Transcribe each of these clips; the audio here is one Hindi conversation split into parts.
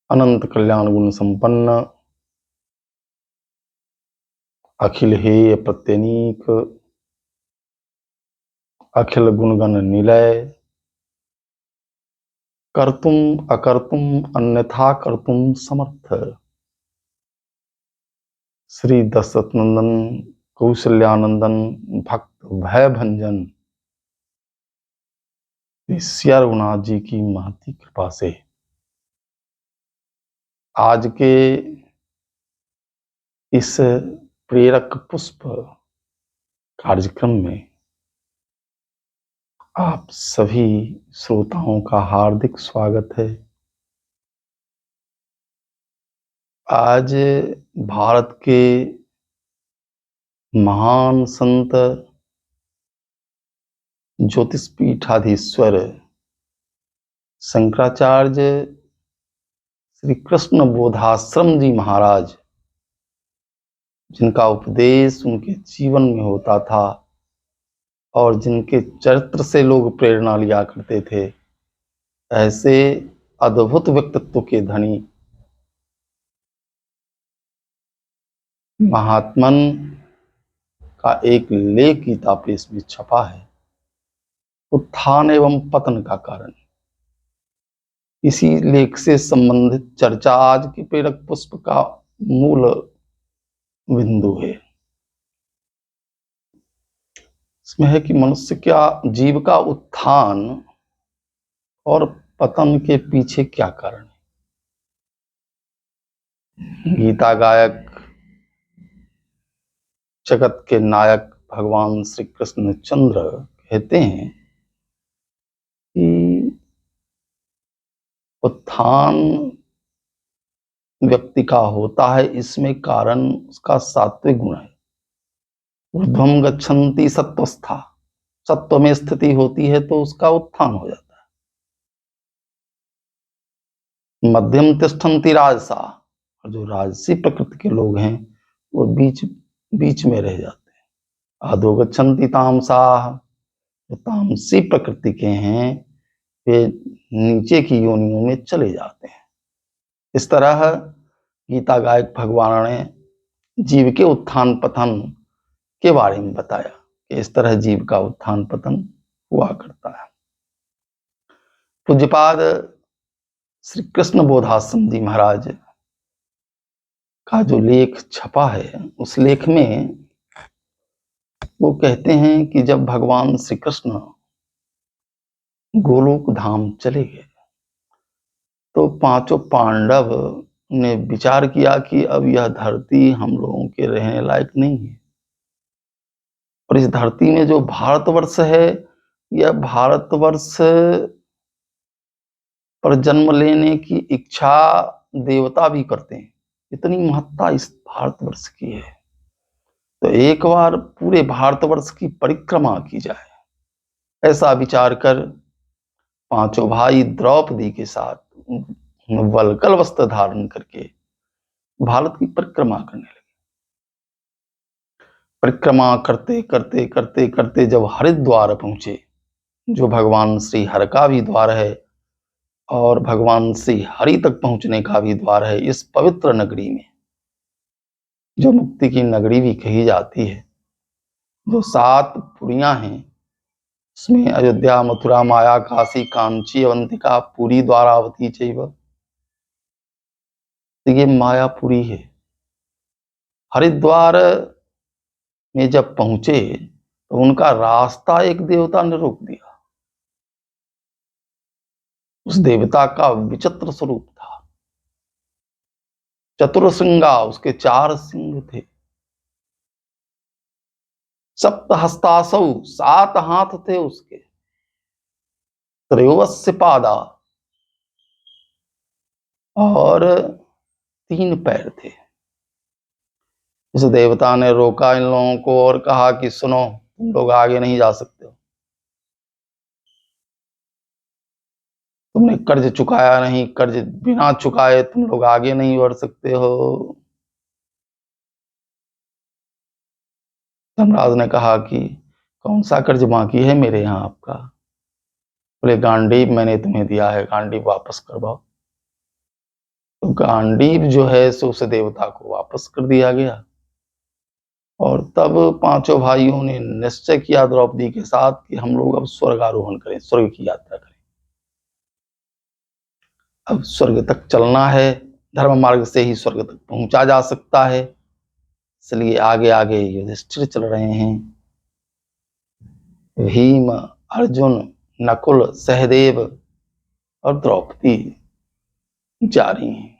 अनंत कल्याण गुण संपन्न अखिल हेय प्रत्यनीक अखिल गुणगण निलय कर्तुम अकर्तुम अन्यथा कर्तुम समर्थ श्री दशरथ नंदन कौशल्यानंदन भक्त भय भंजन श्री रघुनाथ जी की महती कृपा से आज के इस प्रेरक पुष्प कार्यक्रम में आप सभी श्रोताओं का हार्दिक स्वागत है। आज भारत के महान संत ज्योतिष पीठाधीश्वर शंकराचार्य श्री कृष्ण बोधाश्रम जी महाराज, जिनका उपदेश उनके जीवन में होता था और जिनके चरित्र से लोग प्रेरणा लिया करते थे, ऐसे अद्भुत व्यक्तित्व के धनी महात्मन का एक लेख गीता प्रेस में छपा है, उत्थान एवं पतन का कारण। इसी लेख से संबंधित चर्चा आज के प्रेरक पुष्प का मूल बिंदु है। इसमें है कि मनुष्य क्या जीव का उत्थान और पतन के पीछे क्या कारण है। गीता गायक जगत के नायक भगवान श्री कृष्ण चंद्र कहते हैं कि उत्थान व्यक्ति का होता है, इसमें कारण उसका सात्विक गुण है। ऊर्ध्वम गच्छन्ति सत्वस्था, सत्व में स्थिति होती है तो उसका उत्थान हो जाता है। मध्यम तिष्ठन्ति राजसा, और जो राजसी प्रकृति के लोग हैं वो बीच में रह जाते हैं। अधो गच्छन्ति तामसा, जो तामसी प्रकृति के हैं वे नीचे की योनियों में चले जाते हैं। इस तरह गीता गायक भगवान ने जीव के उत्थान पतन के बारे में बताया कि इस तरह जीव का उत्थान पतन हुआ करता है। पूज्यपाद श्री कृष्ण बोधाश्रम जी महाराज का जो लेख छपा है, उस लेख में वो कहते हैं कि जब भगवान श्री कृष्ण गोलोक धाम चले गए तो पांचों पांडव ने विचार किया कि अब यह धरती हम लोगों के रहने लायक नहीं है, और इस धरती में जो भारतवर्ष है, यह भारतवर्ष पर जन्म लेने की इच्छा देवता भी करते हैं। इतनी महत्ता इस भारतवर्ष की है, तो एक बार पूरे भारतवर्ष की परिक्रमा की जाए। ऐसा विचार कर पांचों भाई द्रौपदी के साथ वल्कल वस्त्र धारण करके भारत की परिक्रमा करने लगे। परिक्रमा करते करते करते करते जब हरिद्वार पहुंचे, जो भगवान श्री हर का भी द्वार है और भगवान श्री हरि तक पहुंचने का भी द्वार है, इस पवित्र नगरी में, जो मुक्ति की नगरी भी कही जाती है, जो 7 पुरियां हैं, उसमें अयोध्या, मथुरा, माया, काशी, कांची, अवंतिका, पुरी, द्वारावती चैव, तो ये मायापुरी है। हरिद्वार में जब पहुंचे तो उनका रास्ता एक देवता ने रोक दिया। उस देवता का विचित्र स्वरूप था, चतुरसिंगा, उसके 4 सिंह थे। सप्तहस्तासौ, 7 हाथ थे उसके। त्रयोवस्य पादा, और 3 पैर थे। उस देवता ने रोका इन लोगों को और कहा कि सुनो, तुम लोग आगे नहीं जा सकते हो, तुमने कर्ज चुकाया नहीं, कर्ज बिना चुकाए तुम लोग आगे नहीं बढ़ सकते हो। धर्मराज ने कहा कि कौन सा कर्ज बाकी है मेरे यहाँ आपका? बोले गांडीव मैंने तुम्हें दिया है, गांडीव वापस करवाओ। तो गांडीव जो है सो उस देवता को वापस कर दिया गया और तब पांचों भाइयों ने निश्चय किया द्रौपदी के साथ कि हम लोग अब स्वर्गारोहण करें, स्वर्ग की यात्रा करें। अब स्वर्ग तक चलना है, धर्म मार्ग से ही स्वर्ग तक पहुंचा जा सकता है, इसलिए आगे आगे युधिष्ठिर चल रहे हैं। भीम, अर्जुन, नकुल, सहदेव और द्रौपदी जा रही हैं।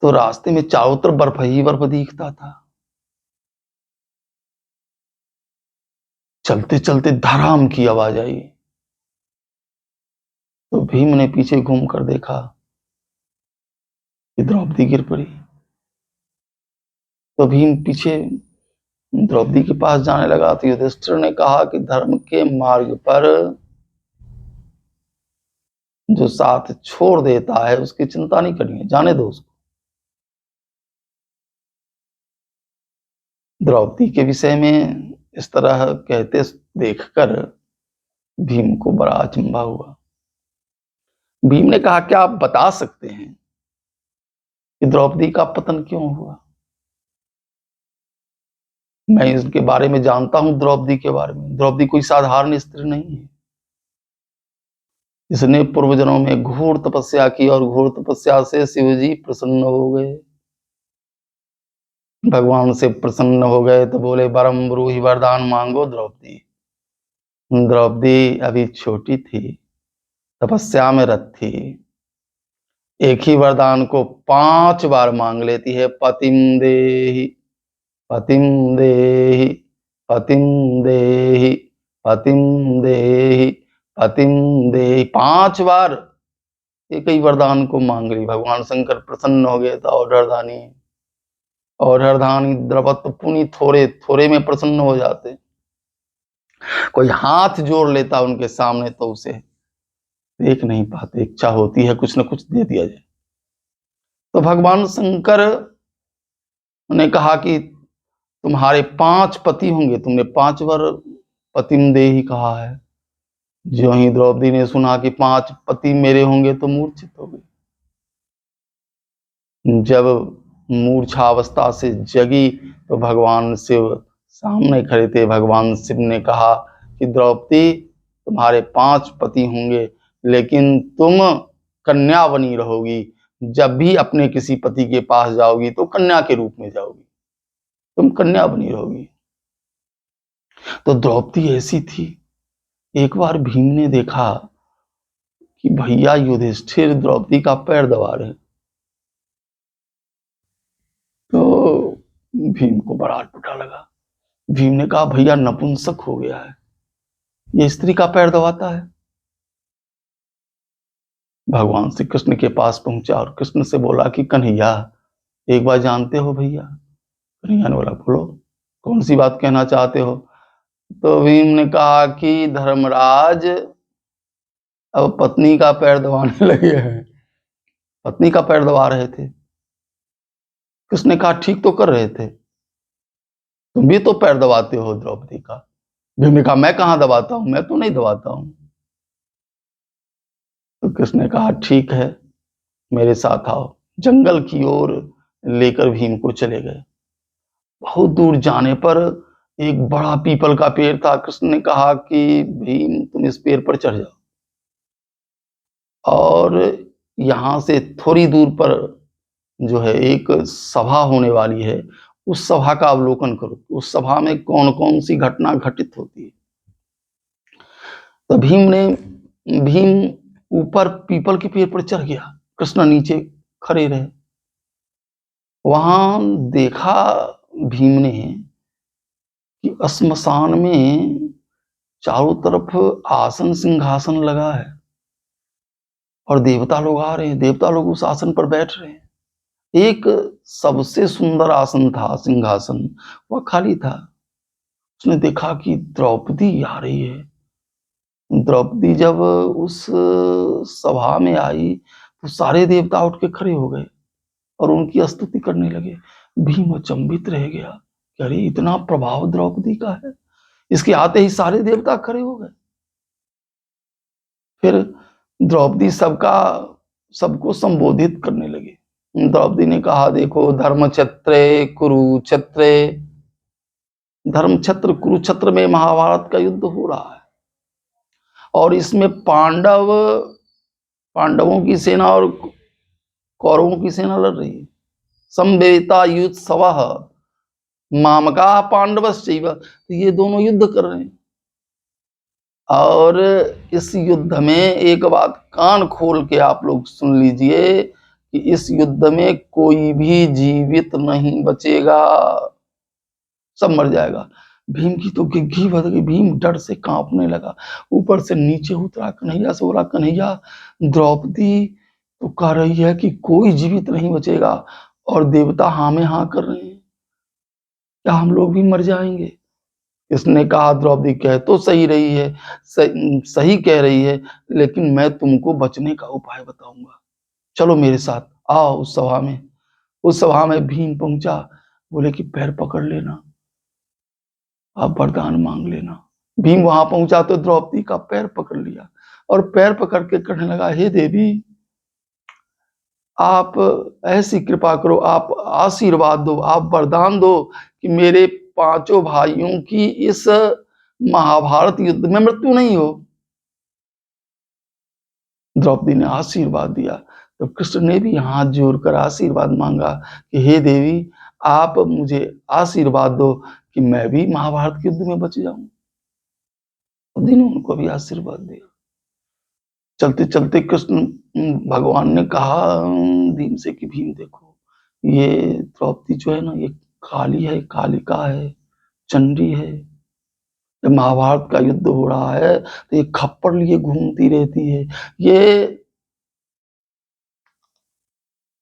तो रास्ते में चारों तरफ बर्फ ही बर्फ दिखता था। चलते चलते धड़ाम की आवाज आई तो भीम ने पीछे घूम कर देखा कि द्रौपदी गिर पड़ी। तो भीम पीछे द्रौपदी के पास जाने लगा तो युधिष्ठिर ने कहा कि धर्म के मार्ग पर जो साथ छोड़ देता है उसकी चिंता नहीं करनी है, जाने दो उसको। द्रौपदी के विषय में इस तरह कहते देखकर भीम को बड़ा अचंभा हुआ। भीम ने कहा, क्या आप बता सकते हैं कि द्रौपदी का पतन क्यों हुआ? मैं इसके बारे में जानता हूं, द्रौपदी के बारे में। द्रौपदी कोई साधारण स्त्री नहीं है। इसने पूर्व जन्मों में घोर तपस्या की और घोर तपस्या से शिवजी प्रसन्न हो गए। भगवान से प्रसन्न हो गए तो बोले, वरम ब्रूहि वरदान मांगो द्रौपदी। द्रौपदी अभी छोटी थी, तपस्या में रत थी, एक ही वरदान को 5 बार मांग लेती है, पतिम देहि, पतिम देहि, पतिम देहि, पतिम देहि, पतिम देहि। 5 बार एक ही वरदान को मांग ली। भगवान शंकर प्रसन्न हो गए तो औढ़रधानी द्रवत पुनि थोड़े थोड़े में प्रसन्न हो जाते। कोई हाथ जोड़ लेता उनके सामने तो उसे देख नहीं पाते, इच्छा होती है कुछ न कुछ दे दिया जाए। तो भगवान शंकर ने कहा कि तुम्हारे 5 पति होंगे, तुमने 5 बार पतिम देहि कहा है। जो ही द्रौपदी ने सुना कि 5 पति मेरे होंगे तो मूर्छित हो गई। जब मूर्छावस्था से जगी तो भगवान शिव सामने खड़े थे। भगवान शिव ने कहा कि द्रौपदी, तुम्हारे 5 पति होंगे लेकिन तुम कन्या बनी रहोगी। जब भी अपने किसी पति के पास जाओगी तो कन्या के रूप में जाओगी, तुम कन्या बनी रहोगी। तो द्रौपदी ऐसी थी। एक बार भीम ने देखा कि भैया युधिष्ठिर द्रौपदी का पैर दबा रहे, तो भीम को बड़ा टूटा लगा। भीम ने कहा, भैया नपुंसक हो गया है, ये स्त्री का पैर दबाता है। भगवान श्री कृष्ण के पास पहुंचा और कृष्ण से बोला कि कन्हैया, एक बार जानते हो भैया? कन्हैया ने बोला, बोलो, कौन सी बात कहना चाहते हो? तो भीम ने कहा कि धर्मराज अब पत्नी का पैर दबाने लगे हैं। पत्नी का पैर दबा रहे थे। कृष्ण ने कहा, ठीक तो कर रहे थे, तुम भी तो पैर दबाते हो द्रौपदी का। भीम ने कहा, मैं कहां दबाता हूं, मैं तो नहीं दबाता हूं। तो कृष्ण ने कहा, ठीक है, मेरे साथ आओ। जंगल की ओर लेकर भीम को चले गए। बहुत दूर जाने पर एक बड़ा पीपल का पेड़ था। कृष्ण ने कहा कि भीम, तुम इस पेड़ पर चढ़ जाओ और यहां से थोड़ी दूर पर जो है एक सभा होने वाली है, उस सभा का अवलोकन करो, उस सभा में कौन कौन सी घटना घटित होती है। तो भीम ऊपर पीपल के पेड़ पर चढ़ गया, कृष्ण नीचे खड़े रहे। वहां देखा भीम ने कि श्मशान में चारों तरफ आसन सिंहासन लगा है और देवता लोग आ रहे हैं, देवता लोग उस आसन पर बैठ रहे हैं। एक सबसे सुंदर आसन था, सिंहासन, वह खाली था। उसने देखा कि द्रौपदी आ रही है। द्रौपदी जब उस सभा में आई तो सारे देवता उठ के खड़े हो गए और उनकी स्तुति करने लगे। भीम अचंभित रह गया कि अरे, इतना प्रभाव द्रौपदी का है। इसके आते ही सारे देवता खड़े हो गए। फिर द्रौपदी सबका सबको संबोधित करने लगे। द्रौपदी ने कहा, देखो धर्म क्षेत्रे कुरुक्षेत्रे, धर्म क्षेत्र कुरुक्षेत्र में महाभारत का युद्ध हो रहा है और इसमें पांडवों की सेना और कौरवों की सेना लड़ रही है। समवेता युत्सवः मामका पांडवश्चैव, तो ये दोनों युद्ध कर रहे हैं। और इस युद्ध में एक बात कान खोल के आप लोग सुन लीजिए कि इस युद्ध में कोई भी जीवित नहीं बचेगा, सब मर जाएगा। भीम की तो घिघी बज गई, भीम डर से कांपने लगा, ऊपर से नीचे उतरा, कन्हैया से बोला, कन्हैया द्रौपदी तो कह रही है कि कोई जीवित नहीं बचेगा और देवता हाँ में हाँ कर रहे हैं, क्या हम लोग भी मर जाएंगे? इसने कहा, द्रौपदी कह तो सही रही है, सही कह रही है, लेकिन मैं तुमको बचने का उपाय बताऊंगा, चलो मेरे साथ आओ उस सभा में। उस सभा में भीम पहुंचा, बोले कि पैर पकड़ लेना, आप वरदान मांग लेना। भीम वहां पहुंचा तो द्रौपदी का पैर पकड़ लिया और पैर पकड़ के कहने लगा, हे देवी, आप ऐसी कृपा करो, आप आशीर्वाद दो, आप वरदान दो कि मेरे पांचों भाइयों की इस महाभारत युद्ध में मृत्यु नहीं हो। द्रौपदी ने आशीर्वाद दिया तो कृष्ण ने भी हाथ जोड़कर आशीर्वाद मांगा कि हे देवी, आप मुझे आशीर्वाद दो कि मैं भी महाभारत के युद्ध में बच जाऊं। द्रौपदी ने उनको भी आशीर्वाद दिया। चलते चलते कृष्ण भगवान ने कहा भीम से कि भीम देखो, ये द्रौपदी जो है ना, ये काली है, कालिका है, चंडी है। जब महाभारत का युद्ध हो रहा है तो ये खप्पड़ लिए घूमती रहती है। ये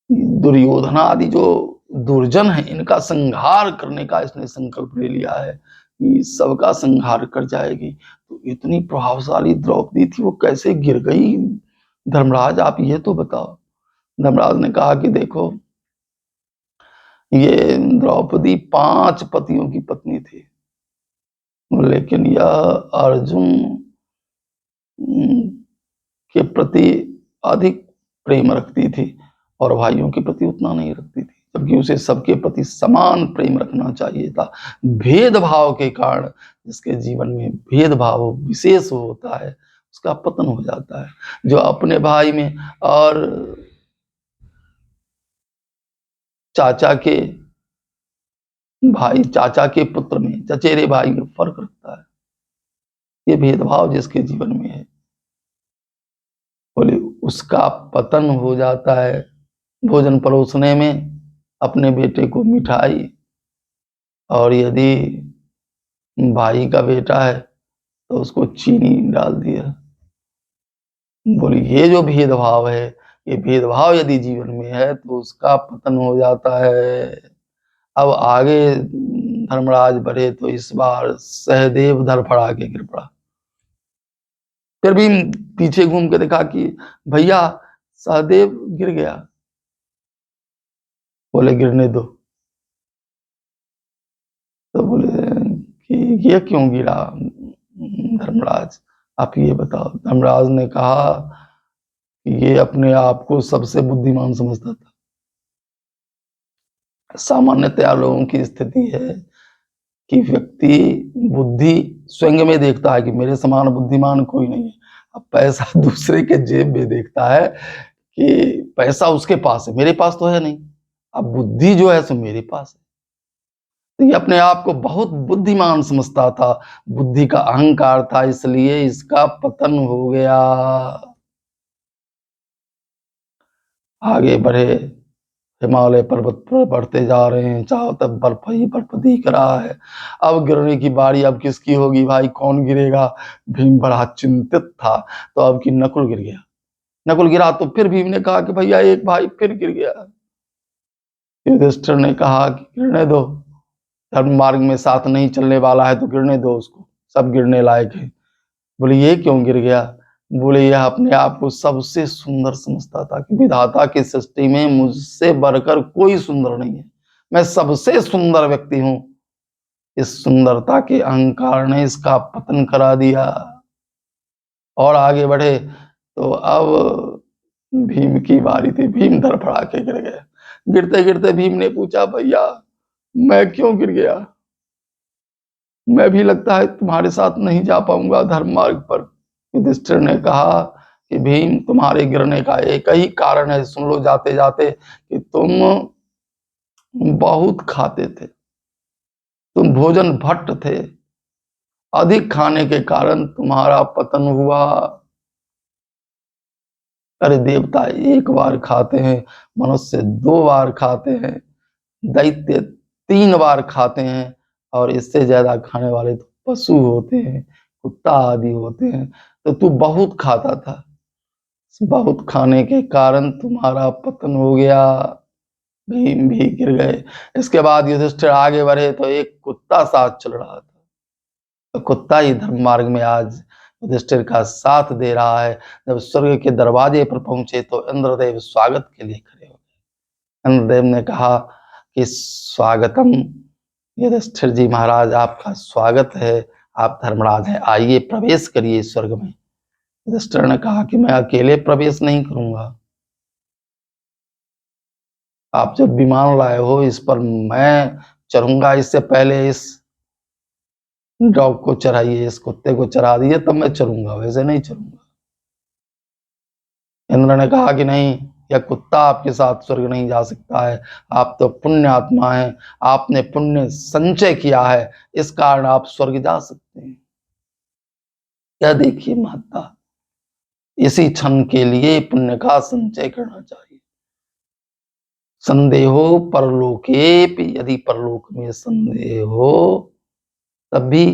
दुर्योधन आदि जो दुर्जन है, इनका संहार करने का इसने संकल्प ले लिया है कि सबका संहार कर जाएगी। तो इतनी प्रभावशाली द्रौपदी थी, वो कैसे गिर गई? धर्मराज आप ये तो बताओ। धर्मराज ने कहा कि देखो, ये द्रौपदी 5 पतियों की पत्नी थी, लेकिन यह अर्जुन के प्रति अधिक प्रेम रखती थी और भाइयों के प्रति उतना नहीं रखती थी, जबकि उसे सबके प्रति समान प्रेम रखना चाहिए था। भेदभाव के कारण जिसके जीवन में भेदभाव विशेष होता है, उसका पतन हो जाता है। जो अपने भाई में और चाचा के भाई, चाचा के पुत्र में, चचेरे भाई में फर्क रखता है, ये भेदभाव जिसके जीवन में है, बोले उसका पतन हो जाता है। भोजन परोसने में अपने बेटे को मिठाई, और यदि भाई का बेटा है तो उसको चीनी डाल दिया। बोले ये जो भेदभाव है, ये भेदभाव यदि जीवन में है तो उसका पतन हो जाता है। अब आगे धर्मराज बढ़े तो इस बार सहदेव धड़फड़ा के गिर पड़ा। फिर भी पीछे घूम के देखा कि भैया सहदेव गिर गया। बोले गिरने दो। तो बोले कि ये क्यों गिरा धर्मराज, आप ये बताओ। धर्मराज ने कहा कि ये अपने आप को सबसे बुद्धिमान समझता था। सामान्यतया लोगों की स्थिति है कि व्यक्ति बुद्धि स्वयं में देखता है कि मेरे समान बुद्धिमान कोई नहीं है। अब पैसा दूसरे के जेब में देखता है कि पैसा उसके पास है, मेरे पास तो है नहीं। अब बुद्धि जो है सो मेरे पास है। तो ये अपने आप को बहुत बुद्धिमान समझता था, बुद्धि का अहंकार था, इसलिए इसका पतन हो गया। आगे बढ़े, हिमालय पर्वत पर बढ़ते जा रहे हैं, चारों तरफ बर्फ ही बर्फ दिख रहा है। अब गिरने की बारी अब किसकी होगी भाई, कौन गिरेगा? भीम बड़ा चिंतित था। तो अब की नकुल गिर गया। नकुल गिरा तो फिर भीम ने कहा कि भैया एक भाई फिर गिर गया। युधिष्ठिर ने कहा कि गिरने दो, धर्म मार्ग में साथ नहीं चलने वाला है तो गिरने दो उसको, सब गिरने लायक है। बोले ये क्यों गिर गया? बोले यह अपने आप को सबसे सुंदर समझता था कि विधाता की सृष्टि में मुझसे बढ़कर कोई सुंदर नहीं है, मैं सबसे सुंदर व्यक्ति हूं। इस सुंदरता के अहंकार ने इसका पतन करा दिया। और आगे बढ़े तो अब भीम की बारी थी। भीम धड़फड़ा के गिर गया। गिरते गिरते भीम ने पूछा, भैया मैं क्यों गिर गया? मैं भी लगता है तुम्हारे साथ नहीं जा पाऊंगा धर्म मार्ग पर। युधिष्ठिर ने कहा कि भीम, तुम्हारे गिरने का एक ही कारण है, सुन लो जाते जाते, कि तुम बहुत खाते थे, तुम भोजन भट्ट थे। अधिक खाने के कारण तुम्हारा पतन हुआ। अरे देवता एक बार खाते हैं, मनुष्य 2 बार खाते हैं, दैत्य 3 बार खाते हैं, और इससे ज्यादा खाने वाले तो पशु होते हैं, कुत्ता आदि होते हैं। तो तू बहुत खाता था, बहुत खाने के कारण तुम्हारा पतन हो गया। भीम भी गिर गए। इसके बाद युधिष्ठिर आगे बढ़े तो एक कुत्ता साथ चल रहा था। तो कुत्ता ही धर्म मार्ग में आज युधिष्ठिर का साथ दे रहा है। जब स्वर्ग के दरवाजे पर पहुंचे तो इंद्रदेव स्वागत के लिए खड़े हो गए। इंद्रदेव ने कहा कि स्वागतम युधिष्ठिर जी महाराज, आपका स्वागत है, आप धर्मराज हैं, आइए प्रवेश करिए स्वर्ग में। युधिष्ठिर ने कहा कि मैं अकेले प्रवेश नहीं करूंगा, आप जब विमान लाए हो इस पर मैं चढ़ूंगा, इससे पहले इस डॉग को चढ़ाइए, इस कुत्ते को चढ़ा दीजिए, तब मैं चढ़ूंगा, वैसे नहीं चढ़ूंगा। इंद्र ने कहा कि नहीं, यह कुत्ता आपके साथ स्वर्ग नहीं जा सकता है, आप तो पुण्य आत्मा हैं, आपने पुण्य संचय किया है, इस कारण आप स्वर्ग जा सकते हैं। क्या देखिए महत्ता, इसी क्षण के लिए पुण्य का संचय करना चाहिए। संदेहो परलोके, यदि परलोक में संदेह हो तब भी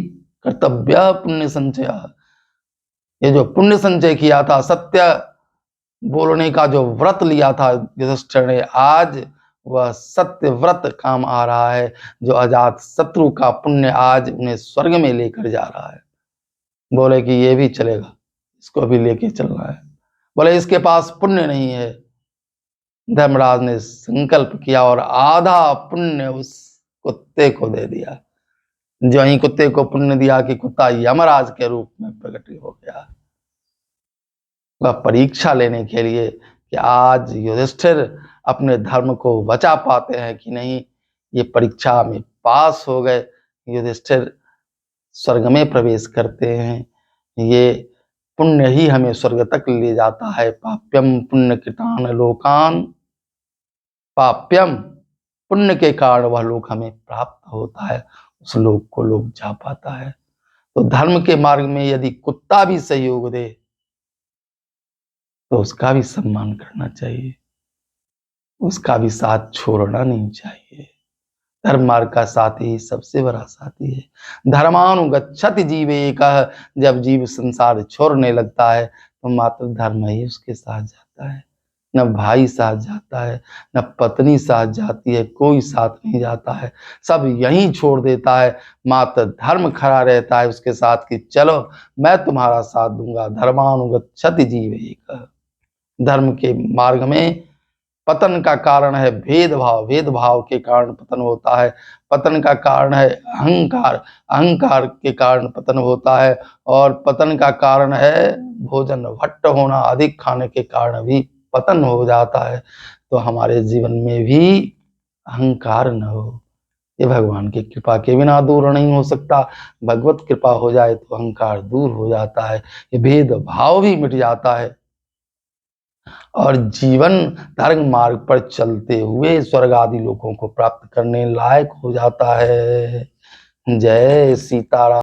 कर्तव्य पुण्य संचय। ये जो पुण्य संचय किया था, सत्य बोलने का जो व्रत लिया था युधिष्ठिर ने, आज वह सत्य व्रत काम आ रहा है। जो अजात शत्रु का पुण्य आज उन्हें स्वर्ग में लेकर जा रहा है। बोले कि ये भी चलेगा, इसको भी लेके चलना है। बोले इसके पास पुण्य नहीं है। धर्मराज ने संकल्प किया और आधा पुण्य उस कुत्ते को दे दिया। जो ही कुत्ते को पुण्य दिया कि कुत्ता यमराज के रूप में प्रकट हो गया, वह परीक्षा लेने के लिए कि आज युधिष्ठिर अपने धर्म को बचा पाते हैं कि नहीं। ये परीक्षा में पास हो गए, युधिष्ठिर स्वर्ग में प्रवेश करते हैं। ये पुण्य ही हमें स्वर्ग तक ले जाता है। पाप्यम पुण्य कृतान लोकान, पाप्यम पुण्य के कारण वह लोक हमें प्राप्त होता है, उस लोक को लोग जा पाता है। तो धर्म के मार्ग में यदि कुत्ता भी सहयोग दे तो उसका भी सम्मान करना चाहिए, उसका भी साथ छोड़ना नहीं चाहिए। धर्म मार्ग का साथी सबसे बड़ा साथी है। धर्मानुगच्छति जीवेकः, जब जीव संसार छोड़ने लगता है तो मात्र धर्म ही उसके साथ जाता है। न भाई साथ जाता है, न पत्नी साथ जाती है, कोई साथ नहीं जाता है, सब यहीं छोड़ देता है। मात्र धर्म खड़ा रहता है उसके साथ कि चलो मैं तुम्हारा साथ दूंगा। धर्मानुगच्छति जीवेकः। धर्म के मार्ग में पतन का कारण है भेदभाव, भेदभाव के कारण पतन होता है। पतन का कारण है अहंकार, अहंकार के कारण पतन होता है। और पतन का कारण है भोजन भट्ट होना, अधिक खाने के कारण भी पतन हो जाता है। तो हमारे जीवन में भी अहंकार न हो, ये भगवान की कृपा के बिना दूर नहीं हो सकता। भगवत कृपा हो जाए तो अहंकार दूर हो जाता है, ये भेदभाव भी मिट जाता है और जीवन धर्म मार्ग पर चलते हुए स्वर्ग आदि लोकों को प्राप्त करने लायक हो जाता है। जय सीताराम।